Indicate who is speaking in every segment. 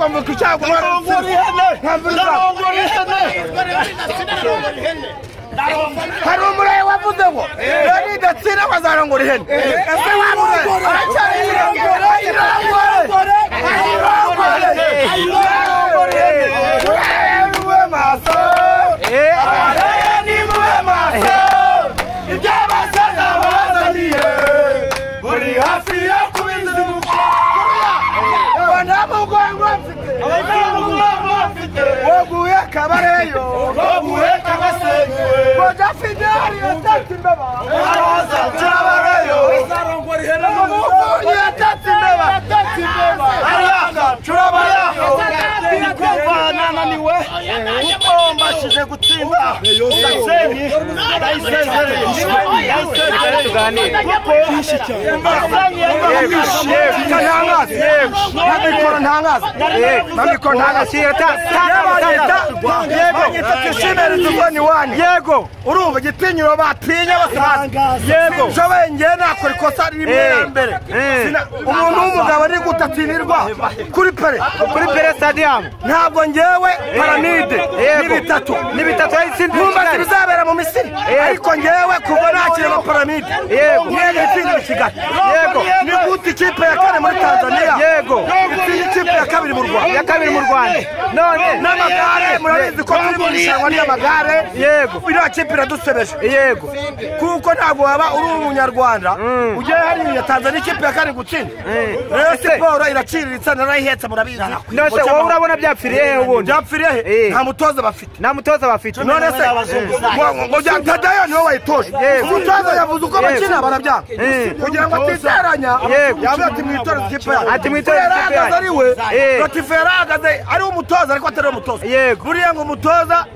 Speaker 1: cyangwa mvuka cyangwa hari umurayi wavuze ngo yari gatsina bazarongora ihene ese wavuze woguye kabareyo woguye kabasenye woja fidari yatatsimbeba churabareyo zarongora ihene woguye yatatsimbeba aranga churabareyo kuvana naniwe ukomba shije gutsinda Gasenyi ndayisezereye yego urumva gitinyiro batinya basanga yego shobe nge nakora ikosa rimwe mbere umuntu w'umugabo ari gutatinirwa kuri pere stadium ntabwo ngewe paramide ni bitatu yitsinda bizabera mu Misiri ariko ngewe kuva nakira mu paramide yego ngewe itsinda Kigali yego ni guti ikipe ya kane muri Tanzania yego ikipe ya kabiri mu Rwanda none n'amagare murabizi ko turi mu irushanwa ry'amagare yego iriya kipe iradusebeje yego kuko ntabwo waba uri umunyarwanda ugiye hariya Tanzania ikipe ya kane gutsinda rero siporo iraciriritse narayihetse murabizi
Speaker 2: nose wowe urabona byapfiriye he ubundi
Speaker 1: byapfiriye nta mutoza bafite none se ngo byatadayo niwe wayitoje umutoza yavuze uko bakina barabyanga kugira ngo atizeranya yavuze ati mwitoreze ikipe yacu ari we Latifera ahagaze ari umutoza ariko atari umutoza buriya ngo umutoza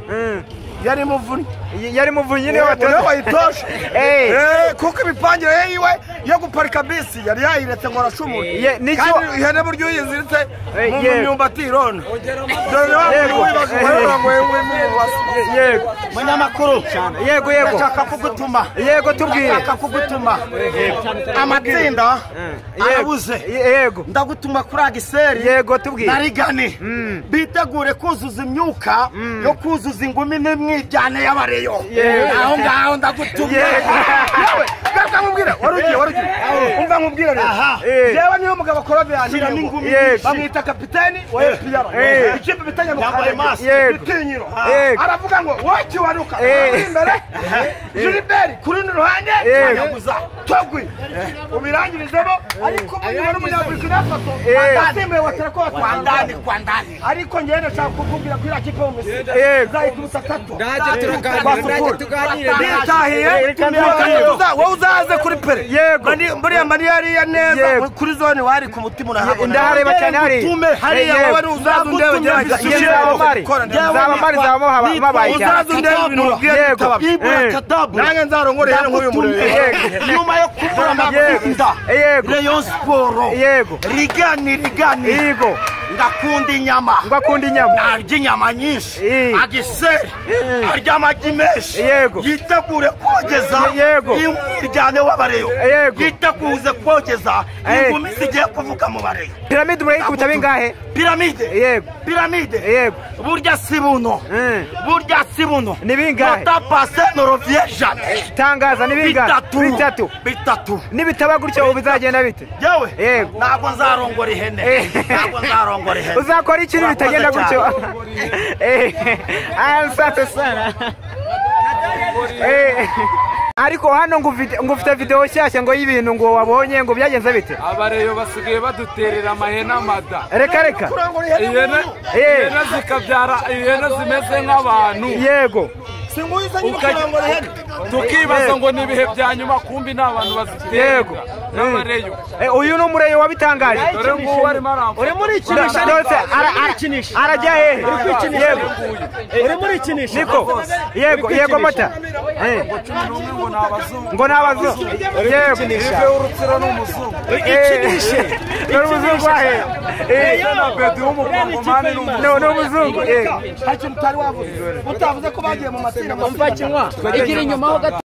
Speaker 1: yari muvunyi niwe wayitoje kuko imipangire yiwe yo guparika bisi yari yayiretse ngo arashumuye kandi ihene buryo uyiziritse mu myumbati irona munyamakuru
Speaker 2: yego
Speaker 1: ndashaka kugutuma
Speaker 2: yego tubwire
Speaker 1: amatsinda arabuze
Speaker 2: yego
Speaker 1: ndagutuma kuri Agiseri
Speaker 2: yego tubwire
Speaker 1: na Rigani bitegure kuzuza imyuka yo kuzuza ingumi n'imwijyane y'abareyo aho ngaho ndagutumye gaka mubwira warugiye umva mubwira rero jewe niyo mugabo korobe yanira n'ingumi bamwita kapiteni wa FPR ikipe bitanya mu Karema bitinyiro aravuga ngo waki waruka imbere Gilbert kuri ruhande yaguza togwi ubirangirizemo ariko muri Munyafurika nafato atemwe waterako kwa ndani ariko ngene nshaka kukubwira kuri ikipe mu Misiri zayikuruta 3 tuganire wowe uzaze kuri pere yego mbere maniyari ya neza kuri zone wari ku mutima urahabona
Speaker 2: ndareba cyane hari
Speaker 1: tume hari wowe uzaze ndebe nange nzarongore rero nk'uyu murebe nyuma yo kuvura amagenda Rayon Sport Rigani yego ngakunda inyama narya inyama nyinshi Agiseri arya amagi menshi yitegure kogeza imwijyane w'abareyo yiteguze kogeza ingumi zigiye kuvuga mu bareyo
Speaker 2: piramide murayikubita bingahe
Speaker 1: piramide yego burya sibuno
Speaker 2: ni bingahe
Speaker 1: batapase norovieja
Speaker 2: tangaza ni bingahe bitatu nibitaba gutyo bizagenda bite
Speaker 1: yewe ntabwo nzarongora ihene
Speaker 2: uzakora ikintu bitagenda gutyo ansate sana ariko hano ngufite video nshyashya ngo y'ibintu ngo wabonye ngo byagenze bite
Speaker 3: abareyo basigaye baduterera amahene amada
Speaker 2: reka
Speaker 3: ihene zikabyara ihene zimeze nk'abantu
Speaker 2: yego
Speaker 3: tukibaza ngo nibihe bya nyuma kumbi n'abantu bazitera n'abareyo
Speaker 2: uyu n'umureyo wabitangaje
Speaker 3: dore ngo warimo aramfa
Speaker 1: uri muri ikinisha
Speaker 2: arajya hehe
Speaker 1: yego uri muri ikinisha
Speaker 2: niko yego mota ngo n'abazungu yego
Speaker 3: ibe urutsiro n'umuzungu
Speaker 1: ikinishe
Speaker 2: n'umuzungu wahe
Speaker 3: na bedi w'umukongomani
Speaker 2: n'umuzungu
Speaker 1: hari ikintu utari wavuze utavuze ko bagiye mu matsinda
Speaker 4: umva kinywa igira inyuma ho